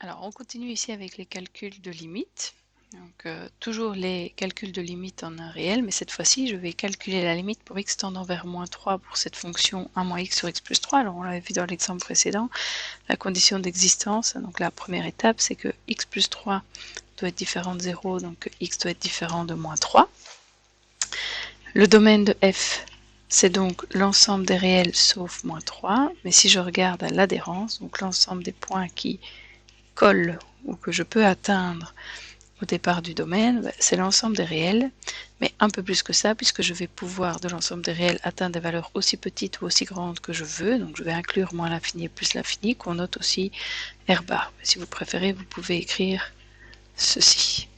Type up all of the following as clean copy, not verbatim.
Alors, on continue ici avec les calculs de limite. Donc, toujours les calculs de limite en un réel, mais cette fois-ci, je vais calculer la limite pour x tendant vers moins 3 pour cette fonction 1 moins x sur x plus 3. Alors, on l'avait vu dans l'exemple précédent, la condition d'existence. Donc, la première étape, c'est que x plus 3 doit être différent de 0, donc x doit être différent de moins 3. Le domaine de f, c'est donc l'ensemble des réels sauf moins 3. Mais si je regarde à l'adhérence, donc l'ensemble des points qui colle ou que je peux atteindre au départ du domaine, c'est l'ensemble des réels, mais un peu plus que ça, puisque je vais pouvoir de l'ensemble des réels atteindre des valeurs aussi petites ou aussi grandes que je veux. Donc je vais inclure moins l'infini et plus l'infini, qu'on note aussi R bar. Si vous préférez, vous pouvez écrire ceci.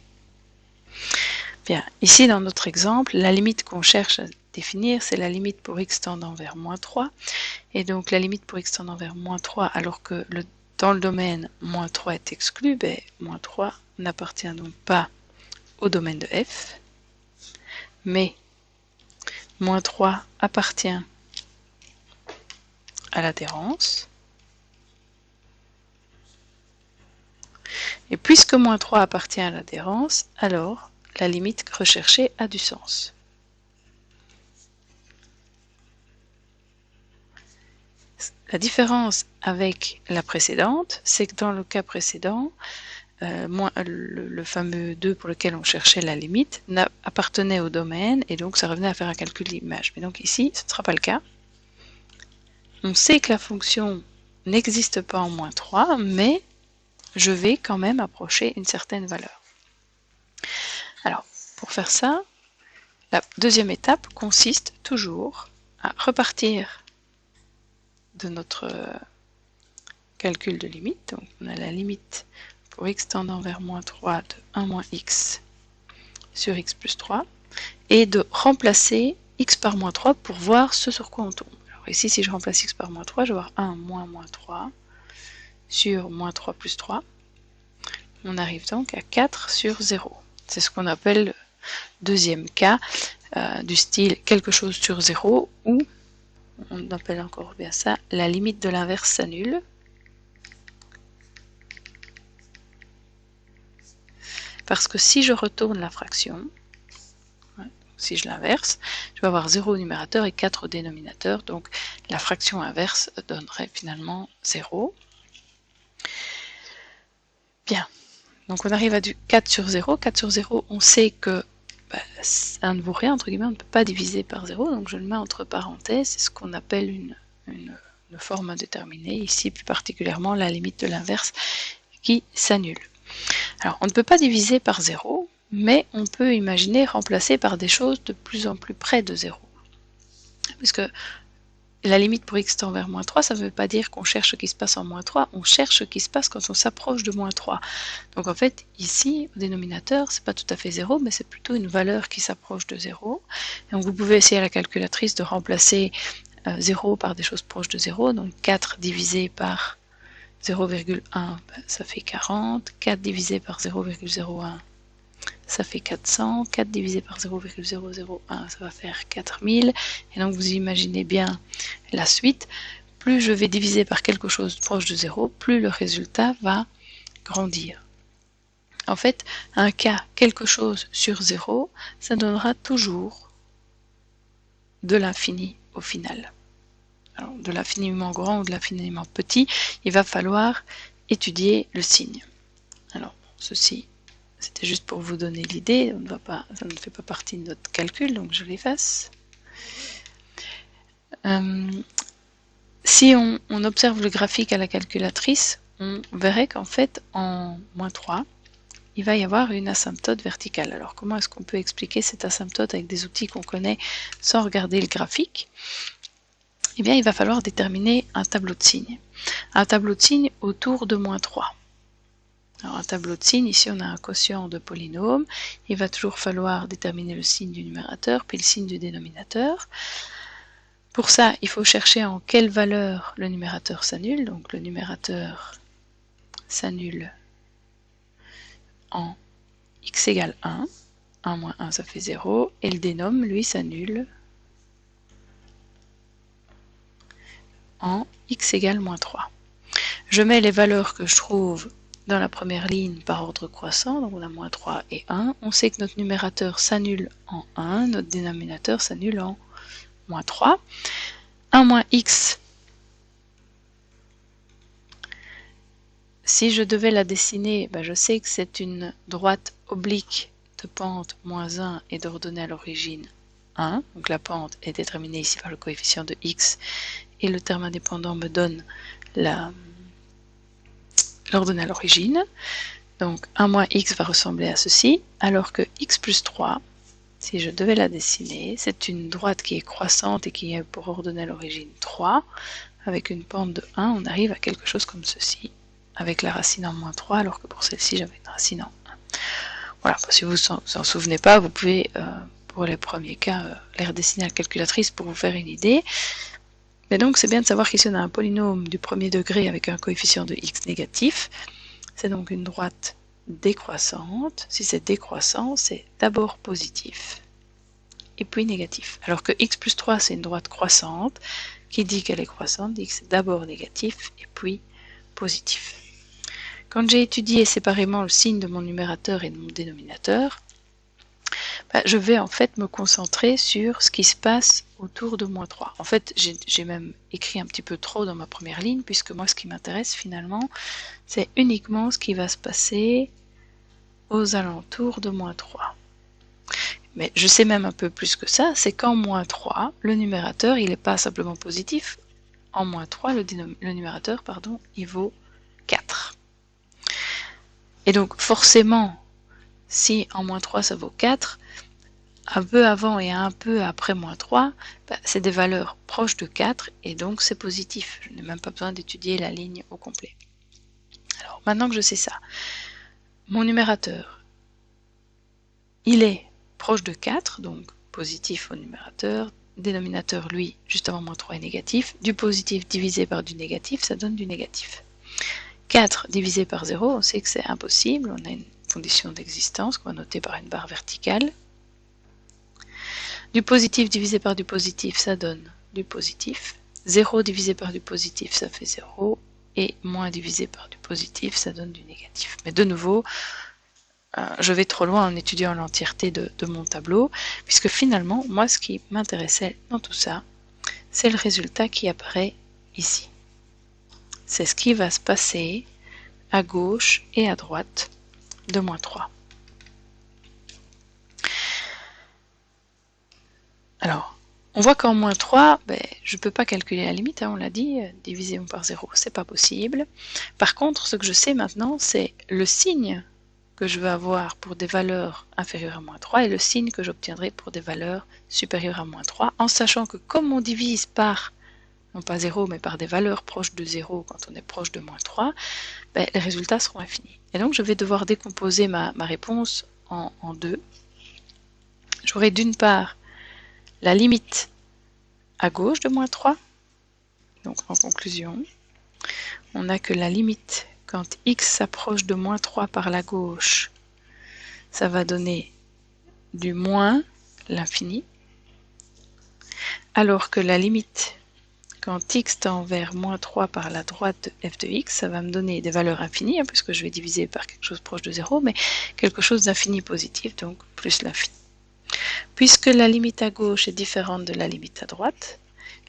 Bien, ici dans notre exemple, la limite qu'on cherche à définir, c'est la limite pour x tendant vers moins 3. Et donc la limite pour x tendant vers moins 3, alors que dans le domaine moins 3 est exclu, ben, moins 3 n'appartient donc pas au domaine de f, mais moins 3 appartient à l'adhérence. Et puisque moins 3 appartient à l'adhérence, alors la limite recherchée a du sens. La différence avec la précédente, c'est que dans le cas précédent, le fameux 2 pour lequel on cherchait la limite appartenait au domaine et donc ça revenait à faire un calcul d'image. Mais donc ici, ce ne sera pas le cas. On sait que la fonction n'existe pas en moins 3, mais je vais quand même approcher une certaine valeur. Alors, pour faire ça, la deuxième étape consiste toujours à repartir de notre calcul de limite. Donc, on a la limite pour x tendant vers moins 3 de 1 moins x sur x plus 3 et de remplacer x par moins 3 pour voir ce sur quoi on tombe. Alors ici, si je remplace x par moins 3, je vais avoir 1 moins moins 3 sur moins 3 plus 3. On arrive donc à 4 sur 0. C'est ce qu'on appelle le deuxième cas du style quelque chose sur 0, ou on appelle encore bien ça la limite de l'inverse s'annule. Parce que si je retourne la fraction, si je l'inverse, je vais avoir 0 au numérateur et 4 au dénominateur, donc la fraction inverse donnerait finalement 0. Bien, donc on arrive à du 4 sur 0. 4 sur 0, on sait que ça ne vaut rien, entre guillemets, on ne peut pas diviser par 0, donc je le mets entre parenthèses, c'est ce qu'on appelle une forme indéterminée, ici plus particulièrement la limite de l'inverse qui s'annule. Alors on ne peut pas diviser par 0, mais on peut imaginer remplacer par des choses de plus en plus près de 0. Puisque la limite pour x tend vers moins 3, ça ne veut pas dire qu'on cherche ce qui se passe en moins 3, on cherche ce qui se passe quand on s'approche de moins 3. Donc en fait, ici, au dénominateur, c'est pas tout à fait 0, mais c'est plutôt une valeur qui s'approche de 0. Donc vous pouvez essayer à la calculatrice de remplacer 0 par des choses proches de 0, donc 4 divisé par 0,1, ça fait 40, 4 divisé par 0,01, ça fait 400, 4 divisé par 0,001, ça va faire 4000, et donc vous imaginez bien la suite, plus je vais diviser par quelque chose proche de 0, plus le résultat va grandir. En fait, un cas quelque chose sur 0, ça donnera toujours de l'infini au final. Alors, de l'infiniment grand ou de l'infiniment petit, il va falloir étudier le signe. Alors, ceci, c'était juste pour vous donner l'idée, ça ne fait pas partie de notre calcul, donc je l'efface. Si on observe le graphique à la calculatrice, on verrait qu'en fait, en moins 3, il va y avoir une asymptote verticale. Alors comment est-ce qu'on peut expliquer cette asymptote avec des outils qu'on connaît sans regarder le graphique? Eh bien, il va falloir déterminer un tableau de signes. Un tableau de signes autour de moins 3. Alors un tableau de signes, ici on a un quotient de polynôme, il va toujours falloir déterminer le signe du numérateur puis le signe du dénominateur. Pour ça, il faut chercher en quelle valeur le numérateur s'annule, donc le numérateur s'annule en x égale 1, 1 moins 1 ça fait 0, et le dénomme, lui, s'annule en x égale moins 3. Je mets les valeurs que je trouve dans la première ligne par ordre croissant, donc on a moins 3 et 1. On sait que notre numérateur s'annule en 1, notre dénominateur s'annule en moins 3. 1 moins x, si je devais la dessiner, je sais que c'est une droite oblique de pente moins 1 et d'ordonnée à l'origine 1. Donc la pente est déterminée ici par le coefficient de x et le terme indépendant me donne l'ordonnée à l'origine. Donc 1 moins x va ressembler à ceci, alors que x plus 3, si je devais la dessiner, c'est une droite qui est croissante et qui est pour ordonnée à l'origine 3. Avec une pente de 1, on arrive à quelque chose comme ceci, avec la racine en moins 3, alors que pour celle-ci, j'avais une racine en 1. Voilà, si vous vous en souvenez pas, vous pouvez, pour les premiers cas, les redessiner à la calculatrice pour vous faire une idée. Mais donc, c'est bien de savoir qu'ici, on a un polynôme du premier degré avec un coefficient de x négatif. C'est donc une droite décroissante. Si c'est décroissant, c'est d'abord positif et puis négatif. Alors que x plus 3, c'est une droite croissante. Qui dit qu'elle est croissante dit que c'est d'abord négatif et puis positif. Quand j'ai étudié séparément le signe de mon numérateur et de mon dénominateur, je vais en fait me concentrer sur ce qui se passe autour de moins 3. En fait, j'ai même écrit un petit peu trop dans ma première ligne, puisque moi, ce qui m'intéresse finalement, c'est uniquement ce qui va se passer aux alentours de moins 3. Mais je sais même un peu plus que ça, c'est qu'en moins 3, le numérateur, il n'est pas simplement positif. En moins 3, le numérateur, il vaut 4. Et donc, forcément, si en moins 3, ça vaut 4, un peu avant et un peu après moins 3, c'est des valeurs proches de 4, et donc c'est positif. Je n'ai même pas besoin d'étudier la ligne au complet. Alors, maintenant que je sais ça, mon numérateur, il est proche de 4, donc positif au numérateur, dénominateur, lui, juste avant moins 3 est négatif, du positif divisé par du négatif, ça donne du négatif. 4 divisé par 0, on sait que c'est impossible, on a une condition d'existence qu'on va noter par une barre verticale. Du positif divisé par du positif, ça donne du positif. 0 divisé par du positif, ça fait 0. Et moins divisé par du positif, ça donne du négatif. Mais de nouveau, je vais trop loin en étudiant l'entièreté de mon tableau, puisque finalement, moi, ce qui m'intéressait dans tout ça, c'est le résultat qui apparaît ici. C'est ce qui va se passer à gauche et à droite de moins 3. Alors, on voit qu'en moins 3, je ne peux pas calculer la limite, on l'a dit, diviser par 0, c'est pas possible. Par contre, ce que je sais maintenant, c'est le signe que je veux avoir pour des valeurs inférieures à moins 3 et le signe que j'obtiendrai pour des valeurs supérieures à moins 3, en sachant que comme on divise par, non pas 0, mais par des valeurs proches de 0 quand on est proche de moins 3, les résultats seront infinis. Et donc, je vais devoir décomposer ma réponse en deux. J'aurai d'une part la limite à gauche de moins 3. Donc en conclusion, on a que la limite quand x s'approche de moins 3 par la gauche, ça va donner du moins l'infini, alors que la limite quand x tend vers moins 3 par la droite de f de x, ça va me donner des valeurs infinies, puisque je vais diviser par quelque chose proche de 0, mais quelque chose d'infini positif, donc plus l'infini. Puisque la limite à gauche est différente de la limite à droite,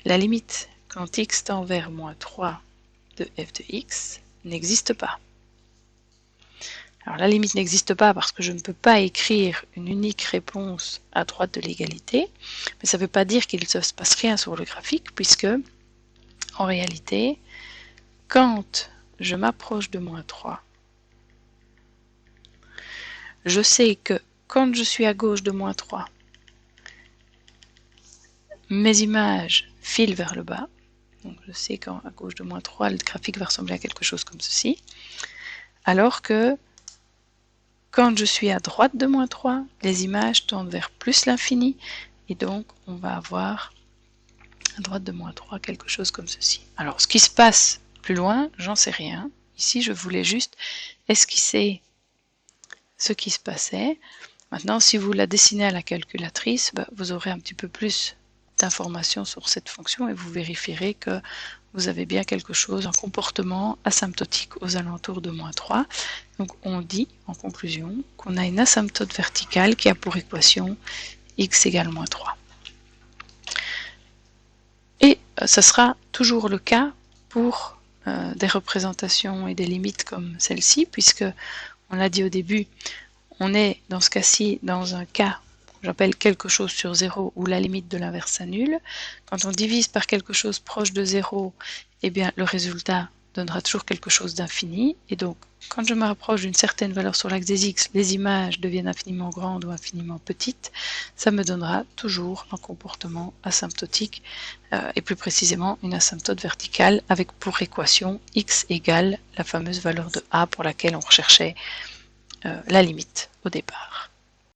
la limite quand x tend vers moins 3 de f de x n'existe pas. Alors la limite n'existe pas parce que je ne peux pas écrire une unique réponse à droite de l'égalité, mais ça ne veut pas dire qu'il ne se passe rien sur le graphique, puisque en réalité, quand je m'approche de moins 3, je sais que quand je suis à gauche de moins 3, mes images filent vers le bas. Donc je sais qu'à gauche de moins 3, le graphique va ressembler à quelque chose comme ceci. Alors que quand je suis à droite de moins 3, les images tendent vers plus l'infini. Et donc on va avoir à droite de moins 3 quelque chose comme ceci. Alors ce qui se passe plus loin, j'en sais rien. Ici je voulais juste esquisser ce qui se passait. Maintenant si vous la dessinez à la calculatrice, vous aurez un petit peu plus petite information sur cette fonction et vous vérifierez que vous avez bien quelque chose, un comportement asymptotique aux alentours de -3. Donc on dit en conclusion qu'on a une asymptote verticale qui a pour équation x égale -3. Et ça sera toujours le cas pour des représentations et des limites comme celle-ci, puisque on l'a dit au début, on est dans ce cas-ci dans un cas que j'appelle quelque chose sur 0 où la limite de l'inverse s'annule. Quand on divise par quelque chose proche de 0, eh bien le résultat donnera toujours quelque chose d'infini. Et donc, quand je me rapproche d'une certaine valeur sur l'axe des x, les images deviennent infiniment grandes ou infiniment petites, ça me donnera toujours un comportement asymptotique, et plus précisément une asymptote verticale avec pour équation x égale la fameuse valeur de a pour laquelle on recherchait la limite au départ.